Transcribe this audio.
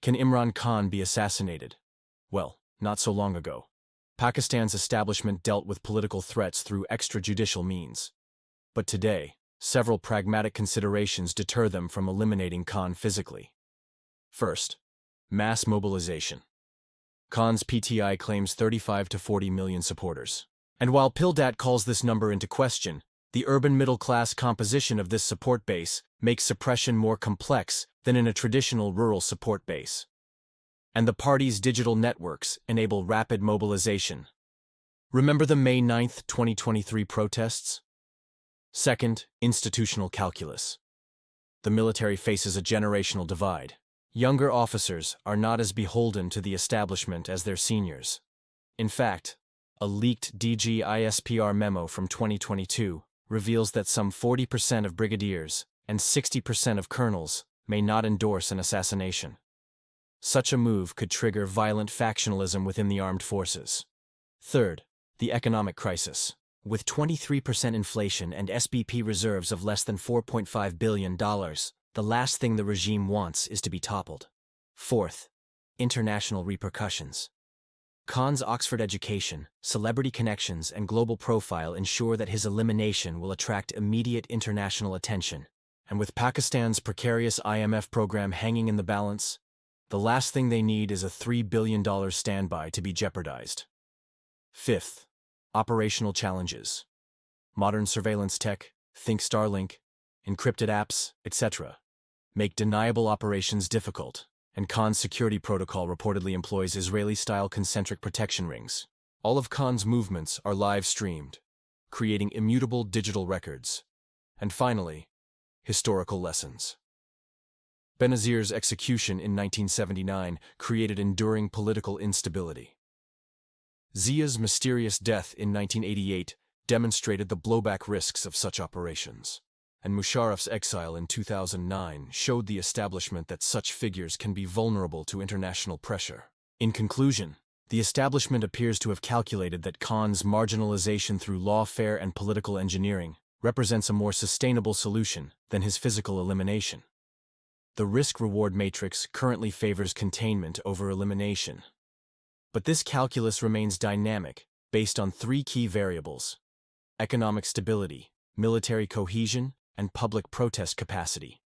Can Imran Khan be assassinated? Well, not so long ago. Pakistan's establishment dealt with political threats through extrajudicial means. But today, several pragmatic considerations deter them from eliminating Khan physically. First, mass mobilization. Khan's PTI claims 35 to 40 million supporters. And while Pildat calls this number into question, the urban middle-class composition of this support base makes suppression more complex than in a traditional rural support base. And the party's digital networks enable rapid mobilization. Remember the May 9, 2023 protests? Second, institutional calculus. The military faces a generational divide. Younger officers are not as beholden to the establishment as their seniors. In fact, a leaked DG-ISPR memo from 2022 reveals that some 40% of brigadiers and 60% of colonels may not endorse an assassination. Such a move could trigger violent factionalism within the armed forces. Third, the economic crisis. With 23% inflation and SBP reserves of less than $4.5 billion, the last thing the regime wants is to be toppled. Fourth, international repercussions. Khan's Oxford education, celebrity connections, and global profile ensure that his elimination will attract immediate international attention. And with Pakistan's precarious IMF program hanging in the balance, the last thing they need is a $3 billion standby to be jeopardized. Fifth, operational challenges. Modern surveillance tech, think Starlink, encrypted apps, etc., make deniable operations difficult, and Khan's security protocol reportedly employs Israeli-style concentric protection rings. All of Khan's movements are live-streamed, creating immutable digital records. And finally, historical lessons. Benazir's execution in 1979 created enduring political instability. Zia's mysterious death in 1988 demonstrated the blowback risks of such operations. And Musharraf's exile in 2009 showed the establishment that such figures can be vulnerable to international pressure. In conclusion, the establishment appears to have calculated that Khan's marginalization through lawfare and political engineering represents a more sustainable solution than his physical elimination. The risk-reward matrix currently favors containment over elimination. But this calculus remains dynamic, based on three key variables: economic stability, military cohesion, and public protest capacity.